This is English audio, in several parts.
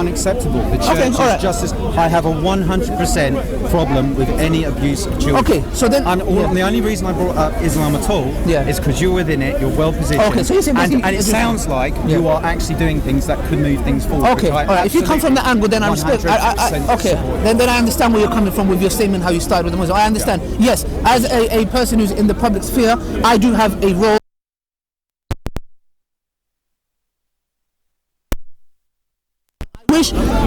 unacceptable. The church is just as... I have a 100% problem with any abuse of children. Okay, so then... The only reason I brought up Islam at all is because you're within it, you're well positioned. Okay, so you're saying and it sounds like you are actually doing things that could move things forward. Okay, all right. If you come from the angle, then I respect... Then I understand where you're coming from with your statement, how you started with the Muslim. I understand. Yes, as a person who's in the public sphere, I do have a role.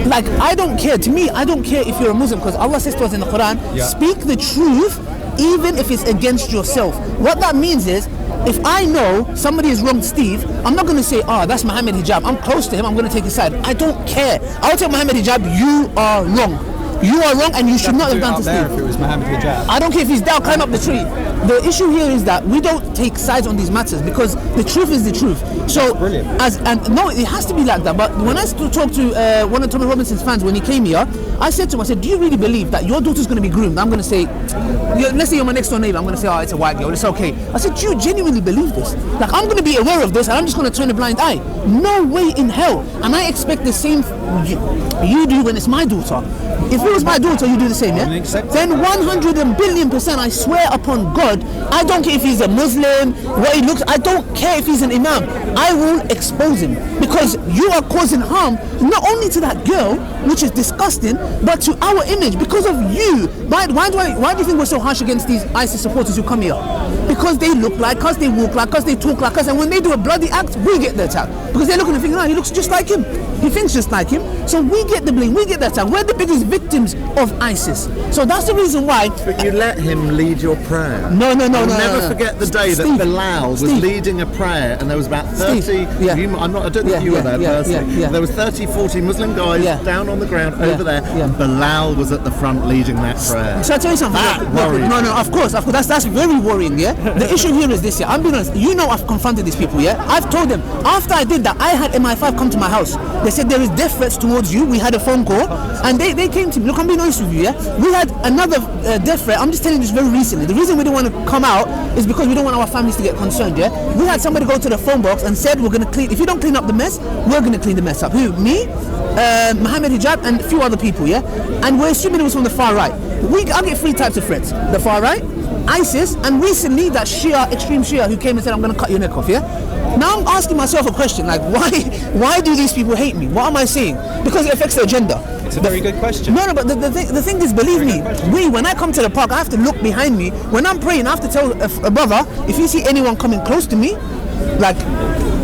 Like, I don't care. To me, I don't care if you're a Muslim, because Allah says to us in the Quran, speak the truth even if it's against yourself. What that means is, if I know somebody is wrong, Steve, I'm not going to say, that's Muhammad Hijab. I'm close to him, I'm going to take his side. I don't care. I'll tell Muhammad Hijab, you are wrong. You are wrong, and you should not have done to Steve. If it was Muhammad Hijab. I don't care if he's down, climb up the tree. The issue here is that we don't take sides on these matters, because the truth is the truth. So, no, it has to be like that. But when I talked to one of Tommy Robinson's fans when he came here, I said to him, I said, do you really believe that your daughter's going to be groomed? I'm going to say, let's say you're my next door neighbor, I'm going to say, it's a white girl, it's okay. I said, do you genuinely believe this? Like, I'm going to be aware of this, and I'm just going to turn a blind eye. No way in hell. And I expect the same you do when it's my daughter. If it was my daughter, you do the same, yeah? Then 100 billion%, I swear upon God, I don't care if he's a Muslim, what he looks, I don't care if he's an imam. I will expose him, because you are causing harm not only to that girl, which is disgusting, but to our image because of you. Why do you think we're so harsh against these ISIS supporters who come here? Because they look like us, they walk like us, they talk like us, and when they do a bloody act, we get the attack. Because they're looking and thinking, he looks just like him. He thinks just like him. So we get the blame, we get the attack. We're the biggest victims of ISIS. So that's the reason why. But you let him lead your prayer. No. I'll never forget the day that Bilal was leading a prayer, and there was about 30. I don't think you were there personally. There was 30, 40 Muslim guys down on the ground over there, and Bilal was at the front leading that prayer. So I tell you something. No, of course. That's very worrying. Yeah. The issue here is this. Yeah. I'm being honest. You know, I've confronted these people. Yeah. I've told them after I did that, I had MI5 come to my house. They said there is death threats towards you. We had a phone call, and they came to me. Look, I'm being honest with you. Yeah. We had another death threat. I'm just telling you this very recently. The reason we didn't want to come out is because we don't want our families to get concerned. Yeah. We had somebody go to the phone box and said, we're going to clean. If you don't clean up the mess, we're going to clean the mess up. Who? Me, Muhammad Hijab, and a few other people. Yeah. And we're assuming it was from the far right. I get three types of threats: the far right, ISIS, and recently that Shia, extreme Shia, who came and said, I'm going to cut your neck off. Yeah. Now I'm asking myself a question, like, why do these people hate me? What am I saying? Because it affects their agenda. It's a very good question. No, but the thing is, believe me, when I come to the park, I have to look behind me. When I'm praying, I have to tell a brother, if you see anyone coming close to me, like,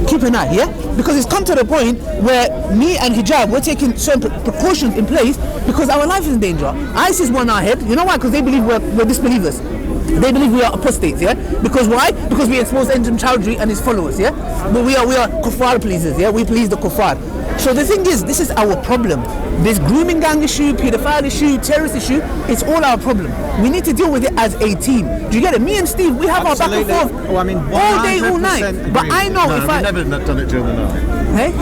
keep an eye, yeah? Because it's come to the point where me and Hijab, we're taking certain precautions in place because our life is in danger. ISIS want our head. You know why? Because they believe we're disbelievers. They believe we are apostates, yeah? Because why? Because we expose Enjam Chowdhury and his followers, yeah? But we are kuffar pleasers, yeah? We please the kuffar. So the thing is, this is our problem. This grooming gang issue, pedophile issue, terrorist issue, it's all our problem. We need to deal with it as a team. Do you get it? Me and Steve, we have our back and forth all day, all night. But I know if I've never done it during the night. Hey?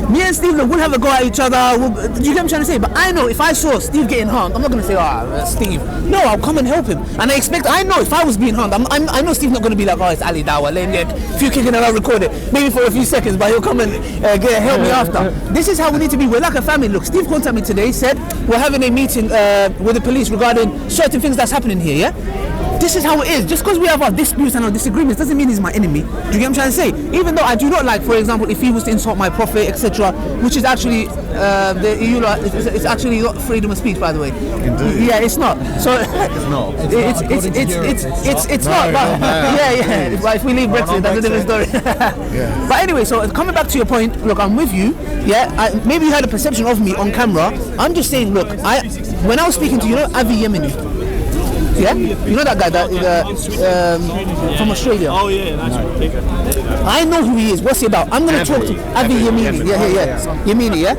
Me and Steve, look, we'll have a go at each other. Do you get what I'm trying to say? But I know if I saw Steve getting harmed, I'm not going to say, Steve. No, I'll come and help him. And I know if I was being harmed, I know Steve's not going to be like, it's Ali Dawah, let him get a few kicking and I'll record it. Maybe for a few seconds, but he'll come and help me after. This is how we need to be. We're like a family. Look, Steve contacted me today, said, we're having a meeting with the police regarding certain things that's happening here, yeah? This is how it is. Just because we have our disputes and our disagreements doesn't mean he's my enemy. Do you get what I'm trying to say? Even though I do not like, for example, if he was to insult my prophet, etc., which is actually it's actually not freedom of speech, by the way. Yeah, it's not. So it's not. It's not. But But if we leave Brexit, that's a different story. But anyway, so coming back to your point, look, I'm with you. Yeah, maybe you had a perception of me on camera. I'm just saying, look, when I was speaking to Avi Yemeni. Yeah, you know that guy from Australia. Oh yeah, nice one. I know who he is. What's he about? I'm going to talk to Avi Yemeni. Yeah. Yemeni, yeah.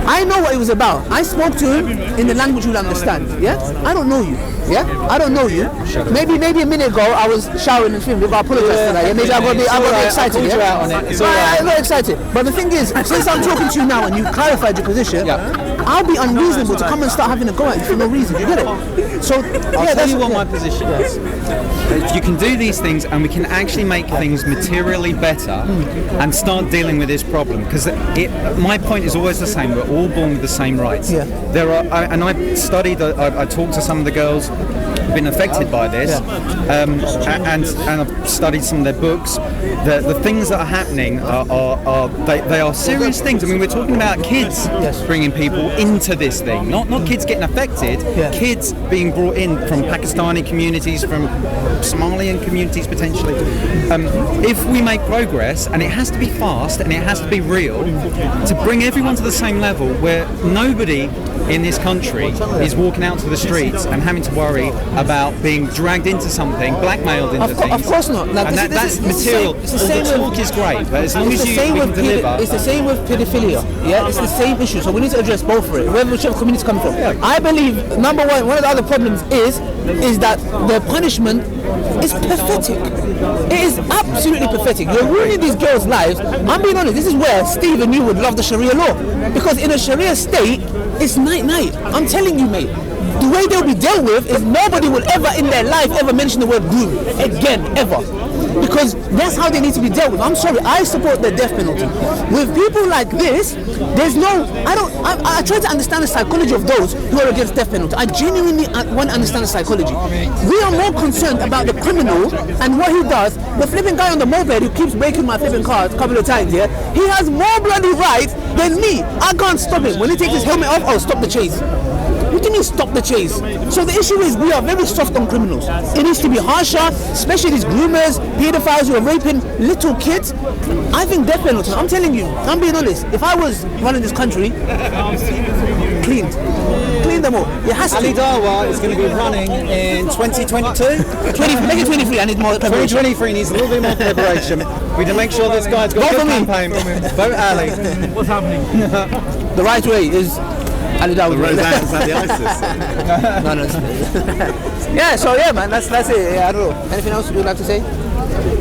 I know what he was about. I spoke to him in the language you'll understand. Yeah, I don't know you. Yeah, I don't know you. Maybe a minute ago I was showering and filming. I apologize for that. Yeah? Maybe I got excited. I got excited. But the thing is, since I'm talking to you now and you clarified your position, I'll be unreasonable to come and start having a go at you for no reason. You get it? So yeah, tell you what my position is. If you can do these things and we can actually make things materially better and start dealing with this problem, because my point is always the same. We're all born with the same rights. Yeah. And I studied. I talked to some of the girls who've been affected by this, and I've studied some of their books. The things that are happening they are serious things. I mean, we're talking about kids bringing people into this thing, not kids getting affected. Kids being brought in from Pakistani communities, from Somalian communities potentially. If we make progress, and it has to be fast and it has to be real, to bring everyone to the same level where nobody in this country is walking out to the streets and having to worry about being dragged into something, blackmailed into things. Of course not. Like, and that's material. It's the same talk is great, but as long as you can deliver. It's the same with pedophilia. Yeah, it's the same issue. So we need to address both of it, whichever community it's coming from. I believe number one of the other problems is that the punishment is pathetic. It is absolutely pathetic. You're ruining these girls' lives. I'm being honest. This is where Steve and you would love the Sharia law, because in a Sharia state, it's night. I'm telling you, mate. The way they'll be dealt with is nobody will ever in their life ever mention the word groom again, ever. Because that's how they need to be dealt with. I'm sorry, I support the death penalty. With people like this, I try to understand the psychology of those who are against death penalty. I genuinely want to understand the psychology. We are more concerned about the criminal and what he does. The flipping guy on the moped who keeps breaking my flipping car a couple of times, he has more bloody rights than me. I can't stop him. When he takes his helmet off, I'll stop the chase. What do you mean stop the chase? So the issue is we are very soft on criminals. It needs to be harsher, especially these groomers, pedophiles who are raping little kids. I think death penalty. I'm telling you, I'm being honest. If I was running this country, clean them all. It has to. Ali Dawah is going to be running in 2022. Make it 23. I need more. 2023 needs a little bit more preparation. We need to make sure this guy's got a good campaign. Vote Ali. What's happening? The right way is Ali Dawah. The Roseanne's at the ISIS. No. Yeah, so yeah, man, that's it. Yeah, I don't know. Anything else you'd like to say?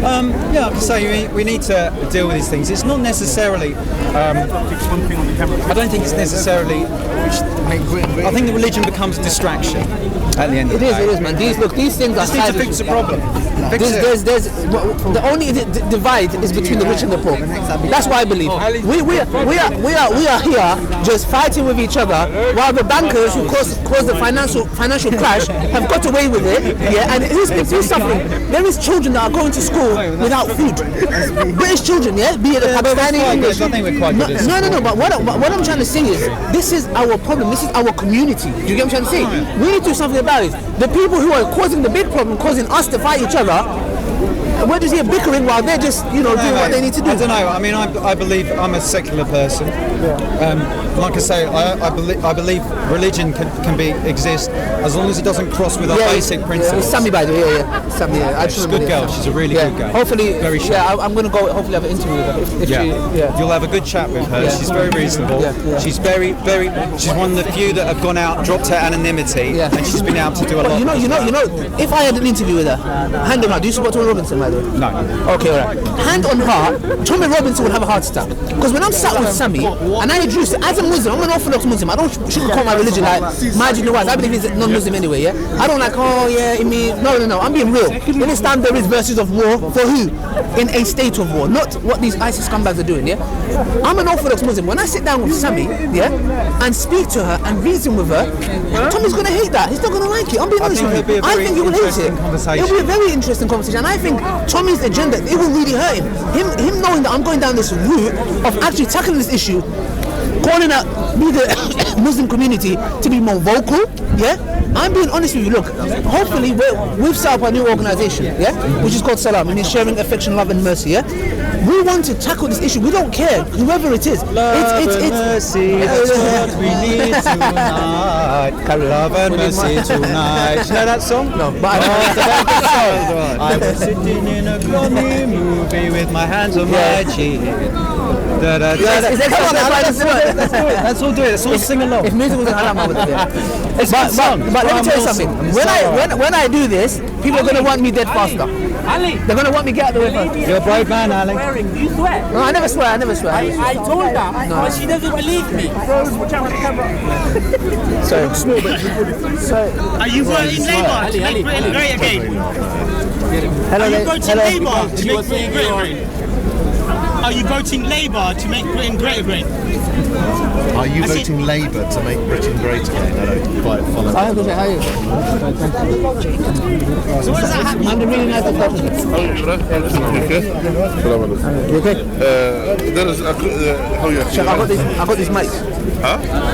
I have to say we need to deal with these things. It's not necessarily. I don't think it's necessarily. I think the religion becomes a distraction at the end of the day. It is, man. These things are. Just need to fix the problem. There's the only divide is between the rich and the poor. That's what I believe. We are here just fighting with each other, while the bankers who caused the financial crash have got away with it. Yeah, and who's suffering? There is children that are going to school without food. British children, yeah, be it a Pakistani, English. I think we're quite good. No. But what I'm trying to say is this is our problem. This is our community. Do you get what I'm trying to say? We need to do something about it. The people who are causing the big problem, causing us to fight each other. We're just here bickering while they're just, doing what they need to do. I don't know. I mean, I believe I'm a secular person. Like I say, I believe religion can exist as long as it doesn't cross with our basic principles. Sammy, by the way, Sammy, she's a good girl. She's a really good girl. Hopefully, very sharp. Yeah, I'm going to go. Hopefully, have an interview with her. You'll have a good chat with her. She's very reasonable. She's very. She's one of the few that have gone out, dropped her anonymity, and she's been able to do a lot. You know. If I had an interview with her, hand on heart, do you support Tommy Robinson, by the way? No. Okay, all right. Hand on heart, Tommy Robinson would have a heart attack. Because when I'm sat with Sammy, and I introduce, as a Muslim, I'm an Orthodox Muslim. I don't sugarcoat my religion like marginal wise. I believe he's non-Muslim anyway, yeah? I don't like, no. I'm being real. In Islam, there is verses of war for who? In a state of war, not what these ISIS scumbags are doing, yeah? I'm an Orthodox Muslim. When I sit down with Sammy, yeah, and speak to her and reason with her, Tommy's going to hate that. He's not going to like it. I'm being honest with you. I think he will hate it. It'll be a very interesting conversation. And I think Tommy's agenda, it will really hurt him knowing that I'm going down this route of actually tackling this issue, calling out the Muslim community to be more vocal, yeah? I'm being honest with you, look, hopefully we've set up a new organisation, yeah? Which is called Salam, and it's sharing affection, love and mercy, yeah? We want to tackle this issue, we don't care, whoever it is. Love and mercy, that's what we need tonight. Love and mercy tonight. You know that song? No, but I was sitting in a gloomy movie with my hands on my chin. Is that Let's all do it. Let's all sing along. If music wasn't haram, I would have. Yeah. It's a good song. But let me tell you something. When I do this, people are going to want me dead faster. Ali, they're going to want me get out of the way first. You're a brave man, Ali. Swearing. Do you swear? No, I never swear. I told her, but she doesn't believe me. So, are you voting Labour to make Britain great again? Hello, Are you voting Labour to make Britain great Hello. again? Are you voting Labour to make Britain great again? Are you voting Labour to make Britain great again? I don't quite follow. How are you? So what does that happen? I'm the really nice person. You okay? There is how you Check, I got this mic. Huh?